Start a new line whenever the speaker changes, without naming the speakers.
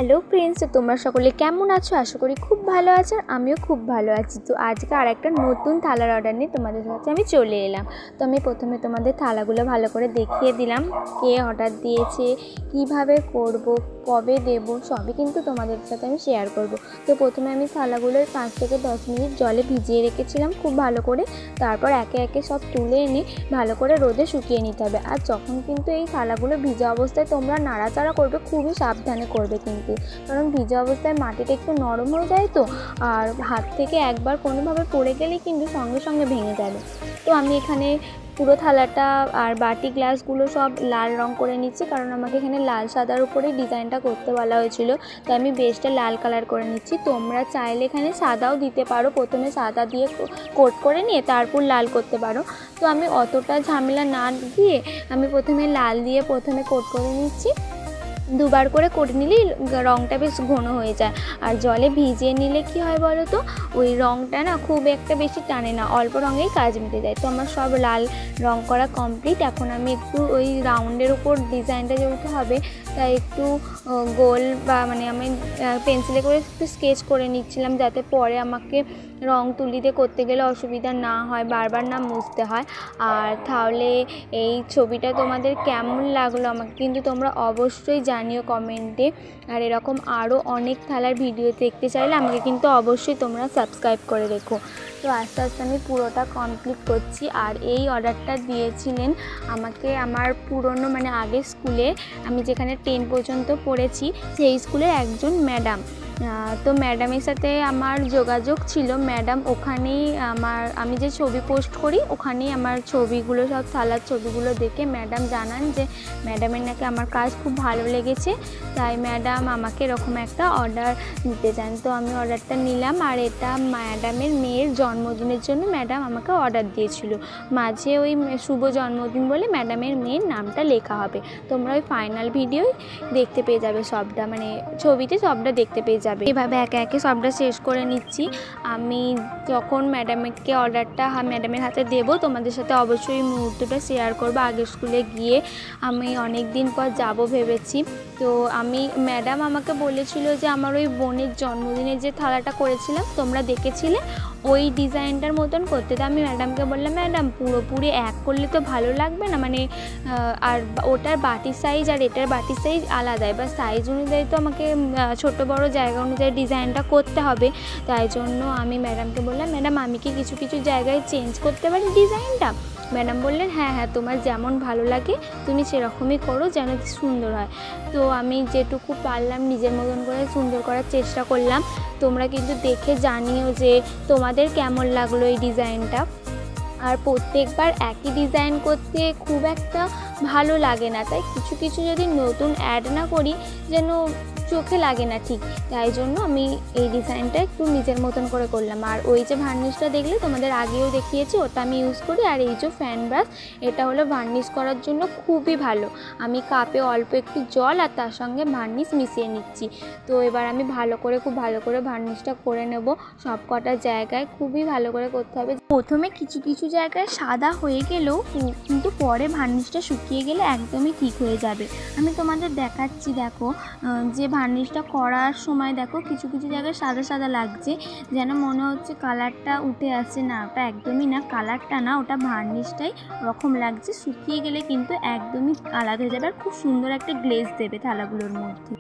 Hello friends, তো তোমরা সকলে কেমন আছো? আশা করি খুব ভালো আছো। আমিও খুব ভালো আছি। তো আজকে আর একটা নতুন থালার অর্ডার নিয়ে তোমাদের কাছে আমি চলে এলাম। তো আমি প্রথমে তোমাদের থালাগুলো ভালো করে দেখিয়ে দিলাম, কে অর্ডার দিয়েছে, কিভাবে করব, কবে দেব, সবই কিন্তু তোমাদের সাথে আমি শেয়ার করব। তো প্রথমে আমি থালাগুলোর 5 থেকে 10 মিনিট জলে ভিজিয়ে রেখেছিলাম খুব ভালো করে। তারপর একে একে সব তুলে এনে ভালো করে রোদে শুকিয়ে নিতে হবে। আর যখন কিন্তু এই থালাগুলো ভিজা অবস্থায় তোমরা নাড়াচাড়া করবে, খুবই সাবধানে করবে কিন্তু, কারণ ভিজা অবস্থায় মাটিটা একটু নরম হয়ে যায় তো, আর হাত থেকে একবার কোনোভাবে পড়ে গেলেই কিন্তু সঙ্গে সঙ্গে ভেঙে যাবে। তো আমি এখানে পুরো থালাটা আর বাটি গ্লাসগুলো সব লাল রং করে নিচ্ছি, কারণ আমাকে এখানে লাল সাদার উপরেই ডিজাইনটা করতে বলা হয়েছিল। তো আমি বেসটা লাল কালার করে নিচ্ছি। তোমরা চাইলে এখানে সাদাও দিতে পারো, প্রথমে সাদা দিয়ে কোট করে নিয়ে তারপর লাল করতে পারো। তো আমি অতটা ঝামেলা না দিয়ে আমি প্রথমে লাল দিয়ে প্রথমে কোট করে নিচ্ছি। দুবার করে করে নিলেই রঙটা বেশ ঘন হয়ে যায়। আর জলে ভিজিয়ে নিলে কি হয় বলো তো, ওই রঙটা না খুব একটা বেশি টানে না, অল্প রঙেই কাজ মিটে যায়। তো আমার সব লাল রং করা কমপ্লিট। এখন আমি একটু ওই রাউন্ডের উপর ডিজাইনটা যেহেতু হবে, তাই একটু গোল বা আমি পেন্সিলে করে একটু স্কেচ করে নিচ্ছিলাম, যাতে পরে আমাকে রং তুলিতে করতে গেলে অসুবিধা না হয়, বারবার না মুছতে হয়। আর তাহলে এই ছবিটা তোমাদের কেমন লাগলো আমাকে কিন্তু তোমরা অবশ্যই জানিও কমেন্টে। আর এরকম আরও অনেক থালার ভিডিও দেখতে চাইলে আমাকে কিন্তু অবশ্যই তোমরা সাবস্ক্রাইব করে রেখো। তো আস্তে আস্তে আমি পুরোটা কমপ্লিট করছি। আর এই অর্ডারটা দিয়েছিলেন আমাকে আমার পুরনো আগের স্কুলে, আমি যেখানে 10 পর্যন্ত পড়েছি সেই স্কুলের একজন ম্যাডাম। তো ম্যাডামের সাথে আমার যোগাযোগ ছিল। ম্যাডাম ওখানেই আমি যে ছবি পোস্ট করি ওখানেই আমার ছবিগুলো, সব থালার ছবিগুলো দেখে ম্যাডাম জানান যে ম্যাডামের নাকি আমার কাজ খুব ভালো লেগেছে, তাই ম্যাডাম আমাকে এরকম একটা অর্ডার নিতে চান। তো আমি অর্ডারটা নিলাম। আর এটা ম্যাডামের মেয়ের জন্মদিনের জন্য ম্যাডাম আমাকে অর্ডার দিয়েছিল। মাঝে ওই শুভ জন্মদিন বলে ম্যাডামের মেয়ের নামটা লেখা হবে। তোমরা ওই ফাইনাল ভিডিওই দেখতে পেয়ে যাবে, সবটা ছবিতে সবটা দেখতে পেয়ে যাবে। এভাবে একে একে সবটা শেষ করে নিচ্ছি। আমি যখন ম্যাডামকে অর্ডারটা ম্যাডামের হাতে দেবো, তোমাদের সাথে অবশ্যই মুহূর্তটা শেয়ার করবো। আগের স্কুলে গিয়ে আমি অনেক দিন পর যাব ভেবেছি। তো ম্যাডাম আমাকে বলেছিল যে আমার ওই বোনের জন্মদিনের যে থালাটা করেছিলাম তোমরা দেখেছিলে, ওই ডিজাইনটার মতন করতে। তো আমি ম্যাডামকে বললাম, ম্যাডাম পুরোপুরি এক করলে তো ভালো লাগবে না, আর ওটার বাটির সাইজ আর এটার বাটির সাইজ আলাদা, এবার সাইজ অনুযায়ী তো আমাকে ছোটো বড়ো জায়গা অনুযায়ী ডিজাইনটা করতে হবে। তাই জন্য আমি ম্যাডামকে বললাম, ম্যাডাম আমি কি কিছু কিছু জায়গায় চেঞ্জ করতে পারি ডিজাইনটা? ম্যাডাম বললেন, হ্যাঁ হ্যাঁ, তোমার যেমন ভালো লাগে তুমি সেরকমই করো, যেন সুন্দর হয়। তো আমি যেটুকু পারলাম নিজের মতন করে সুন্দর করার চেষ্টা করলাম। তোমরা কিন্তু দেখে জানিও যে তোমাদের কেমন লাগলো এই ডিজাইনটা। আর প্রত্যেকবার একই ডিজাইন করতে খুব একটা ভালো লাগে না, তাই কিছু কিছু যদি নতুন অ্যাড না করি যেন চোখে লাগে না ঠিক। তাই জন্য আমি এই ডিজাইনটা একটু নিজের মতন করে করলাম। আর ওই যে ভার্নিশটা দেখলে তোমাদের আগেও দেখিয়েছি, ওটা আমি ইউজ করি। আর এই যে ফ্যান ব্রাশ, এটা হলো ভার্নিশ করার জন্য খুবই ভালো। আমি কাপে অল্প একটু জল আর তার সঙ্গে ভার্নিশ মিশিয়ে নিচ্ছি। তো এবার আমি খুব ভালো করে ভার্নিশটা করে নেব সব কটা জায়গায়। খুবই ভালো করে করতে হবে। প্রথমে কিছু কিছু জায়গায় সাদা হয়ে গেলেও কিন্তু পরে ভার্নিশটা শুকিয়ে গেলে একদমই ঠিক হয়ে যাবে। আমি তোমাদের দেখাচ্ছি, দেখো যে ভার্নিশটা করার সময় দেখো কিছু কিছু জায়গায় সাদা সাদা লাগছে, যেন মনে হচ্ছে কালারটা উঠে আসছে। না, ওটা একদমই না, কালারটা না, ওটা ভার্নিশটাই ওরকম লাগছে। শুকিয়ে গেলে কিন্তু একদমই আলাদা হয়ে যাবে আর খুব সুন্দর একটা গ্লেজ দেবে থালাগুলোর মধ্যে।